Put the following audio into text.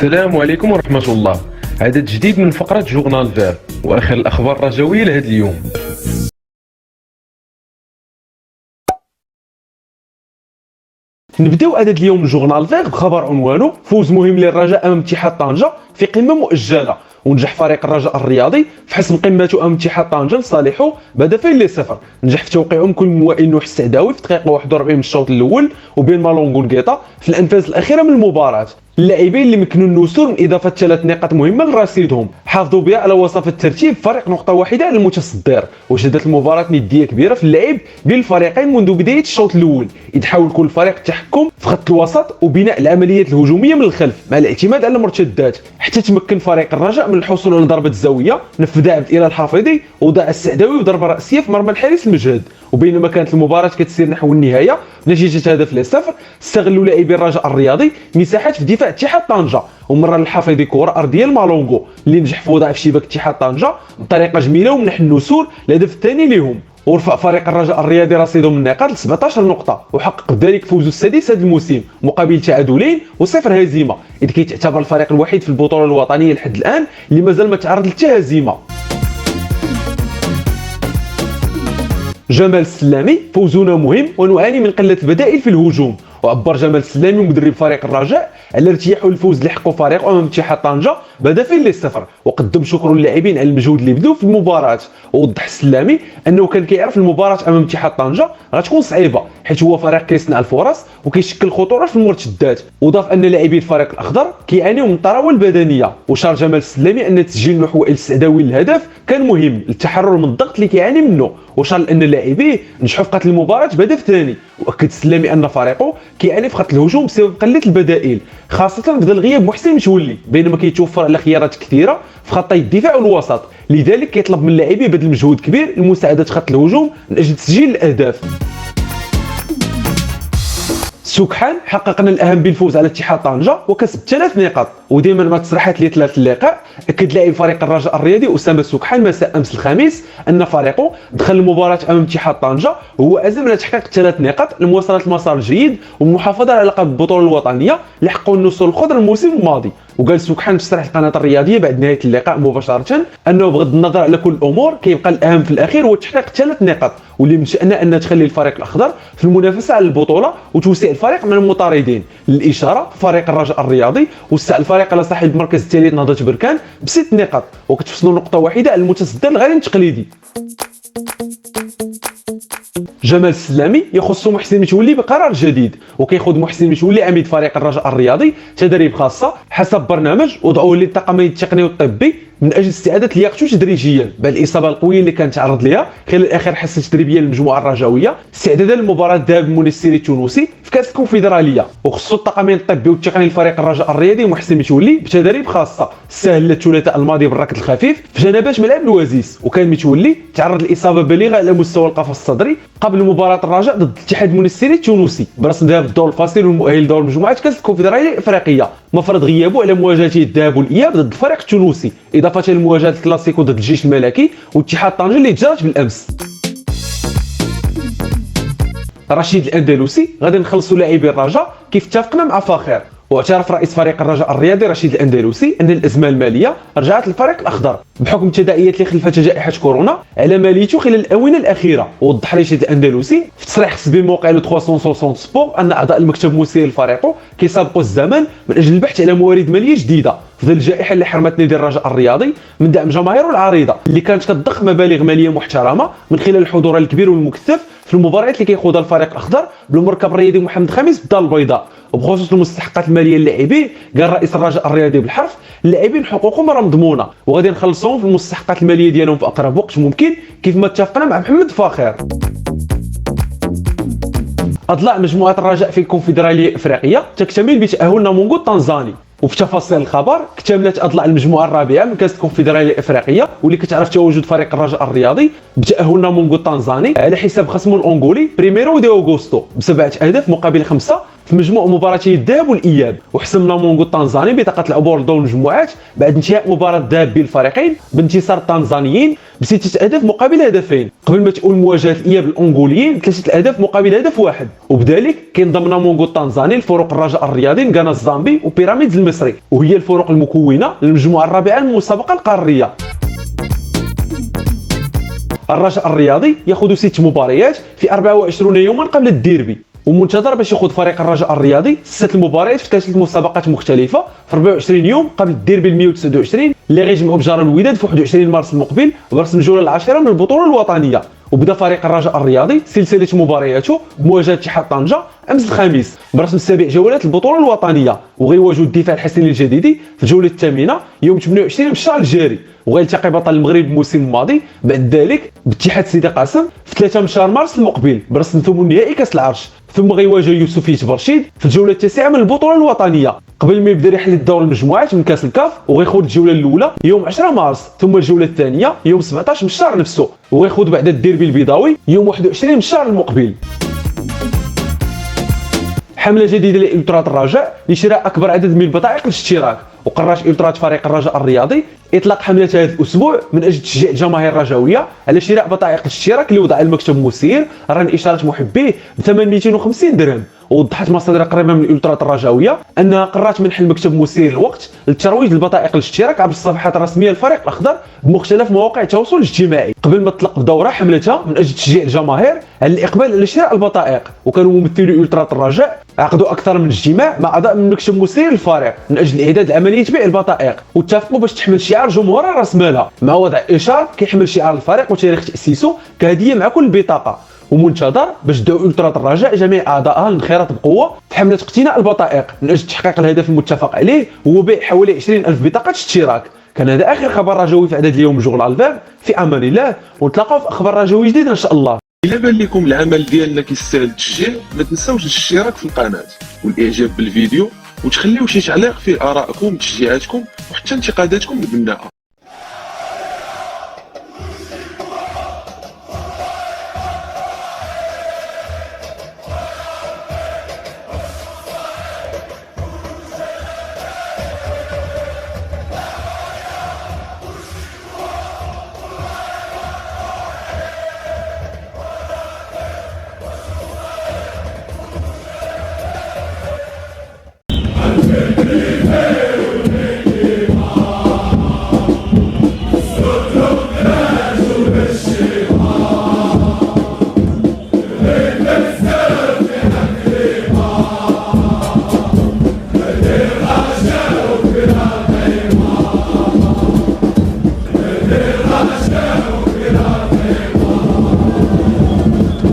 السلام عليكم ورحمة الله. عدد جديد من فقرة جورنال فير وآخر الأخبار الرجوية لهذا اليوم. نبداو عدد اليوم من جورنال فير بخبر عنوانه فوز مهم للرجاء أمام اتحاد طنجة في قمة مؤجلة، ونجح فريق الرجاء الرياضي في حسم قمته امام اتحاد طنجة لصالحه بهدفين ل0. نجح في توقيعهم كل وائل نوح السعداوي في دقيقة 41 من الشوط الأول وبين مالونغو نقيطة في الأنفاس الأخيرة من المباراة. اللاعبين اللي مكنوا النسور من إضافة 3 نقاط مهمة لرصيدهم حافظوا بها على وصف الترتيب فريق نقطة واحدة على المتصدر، وشهدت المباراة ندية كبيرة في اللعب بين الفريقين منذ بداية الشوط الأول، إذ حاول كل فريق التحكم في خط الوسط وبناء العمليات الهجومية من الخلف مع الاعتماد على المرتدات، حتى تمكن فريق الرجاء من الحصول على ضربة زاوية نفذها عبد الإله الحافظي وضاع السعداوي وضربة رأسية في مرمى الحارس المجهد. وبينما كانت المباراة كتسير نحو النهاية بنتيجة هدف ل0، استغلوا لاعبي الرجاء الرياضي مساحات في دفاع اتحاد طنجة ومرر الحافظي كرة أرضية لمالونغو اللي نجح في وضعها في شباك اتحاد طنجة بطريقة جميلة ومنح النسور الهدف الثاني لهم، ورفع فريق الرجاء الرياضي رصيدهم من النقاط ل 17 نقطة وحقق بذلك فوزه السادس هذا الموسم مقابل تعادلين وصفر هزيمة، إذ كيتعتبر الفريق الوحيد في البطولة الوطنية لحد الآن اللي مازال ما تعرض لحتى هزيمة. جمال السلامي فوزنا مهم ونعاني من قلة البدائل في الهجوم، وعبر جمال السلامي مدرب فريق الرجاء على ارتياحه الفوز اللي حققه فريقه امام اتحاد طنجة بهدفين ل0، وقدم شكر للاعبين على المجهود اللي بذلوا في المباراة. ووضح السلامي انه كان كيعرف المباراة امام اتحاد طنجة غتكون صعيبة حيت هو فريق كيصنع الفرص وكيشكل خطورة في المرتدات، وضاف ان لاعبي الفريق الاخضر كيعانيوا من الطراوة البدنية، وشار جمال السلامي ان تسجيل نحو وائل السعداوي للهدف كان مهم للتحرر من الضغط اللي كيعاني منه، وشار ان لاعبيه نجحوا في قتل المباراة بهدف ثاني. واكد السلامي ان فريقه كيعاني في خط الهجوم بسبب قله البدائل خاصه بدل غياب محسن متولي، بينما كيتوفر على خيارات كثيره في خطي الدفاع والوسط، لذلك كيطلب من اللاعبين بذل مجهود كبير لمساعده خط الهجوم من اجل تسجيل الاهداف. سكحان حققنا الاهم بالفوز على اتحاد طنجة وكسب 3 نقاط، وديما مع تصريحات اللي طلعت اللقاء اكد لاعب فريق الرجاء الرياضي اسامه سكحان مساء امس الخميس ان فريقه دخل المباراه امام اتحاد طنجة وهو عزم على تحقيق 3 نقاط لمواصله المسار الجيد والمحافظه على لقب البطوله الوطنيه اللي حققوا النسور الخضر الموسم الماضي. وقال سكحان في تصريح القناه الرياضيه بعد نهايه اللقاء مباشره انه بغض النظر على كل الامور كيبقى الاهم في الاخير هو تحقيق 3 نقاط، واللي من شأنها ان تخلي الفريق الاخضر في المنافسه على البطوله وتوسيع الفريق من المطاردين. للاشاره فريق الرجاء الرياضي وسع الفريق على صاحب المركز الثالث نهضه بركان ب6 نقاط وكتفصلوا نقطه واحده على المتصدر الغير التقليدي. جمال السلامي يخص محسن متولي بقرار جديد، وكيخوض محسن متولي عميد فريق الرجاء الرياضي تدريب خاصه حسب برنامج وضعوه للطاقمين التقني والطبي من اجل استعاده لياقته تدريجيا بعد الاصابه القويه اللي كان تعرض لها خلال اخر حصه تدريبيه للمجموعه الرجاويه استعدادا لمباراه الذهاب المنستيري التونسي في كاس الكونفدراليه. وخصو الطاقمين الطبي والتقني لفريق الرجاء الرياضي محسن متولي بتدريب خاصه سهل الثلاثاء الماضي بالركض الخفيف في جنبات ملعب الوزيس، وكان متولي تعرض لاصابه بالغه على مستوى القفص الصدري قبل مباراه الرجاء ضد الاتحاد المنستيري التونسي برسم ذهاب الدور الفاصل والمؤهل لدور مجموعه كاس الكونفدراليه الافريقيه، مفرض غيابه على مواجهته الذهاب والاياب ضد الفريق التونسي اضافه لمواجهه الكلاسيكو ضد الجيش الملكي واتحاد طنجة اللي تجرت بالامس. رشيد الاندلسي غادي نخلصوا لاعبي الرجاء كيف اتفقنا مع فاخر. واعترف رئيس فريق الرجاء الرياضي رشيد الاندلسي ان الازمه الماليه رجعت للفريق الاخضر بحكم التداعيات اللي خلفت جائحه كورونا على ماليته خلال الاونه الاخيره. ووضح رشيد الاندلسي في تصريح خص بموقع لو 360 سبور ان اعضاء المكتب المسير لفريقه كيسابقوا الزمن من اجل البحث على موارد ماليه جديده في ظل الجائحه اللي حرمت نادي الرجاء الرياضي من دعم جماهيره العريضه اللي كانت كتضخ مبالغ ماليه محترمه من خلال الحضور الكبير والمكثف في المباريات اللي كيخوضها الفريق الاخضر بالمركب الرياضي محمد الخامس بالدار البيضاء. وبخصوص المستحقات الماليه للاعبين قال رئيس الرجاء الرياضي بالحرف اللاعبين حقوقهم راه مضمونه وغادي نخلصوهم في المستحقات الماليه ديالهم في اقرب وقت ممكن كيف ما اتفقنا مع محمد فاخر. اضلاع مجموعه الرجاء في الكونفدراليه الافريقيه تكتمل بتاهل نامونغو التنزاني. وفي تفاصيل الخبر اكتملت اضلاع المجموعه الرابعه من كاس الكونفدراليه الافريقيه واللي كتعرف تواجد فريق الرجاء الرياضي بتاهل نامونغو التنزاني على حساب خصمه الانغولي بريميرو دي اوغوستو ب7 اهداف مقابل 5 في مجموع مباراتي الذهاب والاياب، وحسم نامونغو التنزاني بطاقه العبور لدور المجموعات بعد انتهاء مباراه الذهاب بين الفريقين بانتصار التنزانيين ب6 اهداف مقابل هدفين، قبل ما تؤول مواجهه الاياب الانغوليين 3 اهداف مقابل هدف واحد. وبذلك كينضم نامونغو التنزاني لفرق الرجاء الرياضي غانا الزامبي وبيراميدز المصري، وهي الفرق المكونه للمجموعه الرابعه من المسابقه القاريه. الرجاء الرياضي ياخذ 6 مباريات في 24 يوما قبل الديربي، ومنتظر باش ياخذ فريق الرجاء الرياضي 6 المباريات في 3 مسابقات مختلفه في 24 يوم قبل الديربي 129 اللي غيجمعوا بجار الوداد في 21 مارس المقبل برسم الجوله العاشره من البطوله الوطنيه. وبدا فريق الرجاء الرياضي سلسله مبارياته بمواجهه اتحاد طنجه امس الخميس برسم 7 جولات البطوله الوطنيه، وغيواجهوا الدفاع الحسني الجديدي في الجوله الثامنه يوم 28 من الشهر الجاري، وغيلتقي بطل المغرب الموسم الماضي بعد ذلك باتحاد سيدي قاسم في 3 من شهر مارس المقبل برسم ثمن نهائي كاس العرش، ثم غيواجه يوسفية برشيد في الجوله التاسعه من البطوله الوطنيه قبل ما يبدا رحله دور المجموعات من كاس الكاف، وغيخوض الجوله الاولى يوم 10 مارس ثم الجوله الثانيه يوم 17 من الشهر نفسه، وغيخوض بعد الديربي البيضاوي يوم 21 من الشهر المقبل. حمله جديده لإلترات الرجاء لشراء اكبر عدد من بطائق الاشتراك، وقررت إلترات فريق الرجاء الرياضي اطلاق حمله هذا الاسبوع من اجل تشجيع الجماهير الرجاويه على شراء بطائق الاشتراك اللي وضع المكتب المسير رهن اشاره محبيه بثمن 250 درهم. ووضحت مصادر قريبه من الإلترات الرجاويه انها قررت منح المكتب المسير الوقت للترويج للبطائق الاشتراك عبر الصفحات الرسميه للفريق الاخضر بمختلف مواقع التواصل الاجتماعي قبل ما تطلق بدوره حملتها من اجل تشجيع الجماهير على الاقبال على شراء البطائق. وكانوا ممثلي إلترات الرجاء عقدوا اكثر من اجتماع مع اعضاء من المكتب المسير للفريق من اجل اعداد عمليه بيع البطائق، واتفقوا باش تحمل شعار جمهور راس مالها مع وضع اشاره كيحمل شعار الفريق وتاريخ تاسيسه كهديه مع كل بطاقه. ومنتظر باش دعوا إلترات الرجاء جميع اعضائها للانخراط بقوه في حمله اقتناء البطائق من اجل تحقيق الهدف المتفق عليه وهو بيع حوالي 20,000 بطاقه اشتراك. كان هذا اخر خبر رجاوي في عدد اليوم جوغل الفاب، في امان الله ونتلاقاو في اخبار رجاوي جديده ان شاء الله. إلا بان لكم العمل ديالنا كيستاهل التشجيع ما تنساوش الاشتراك في القناه والاعجاب بالفيديو وتخليو شي تعليق فيه ارائكم وتشجيعاتكم وحتى انتقاداتكم البناءه.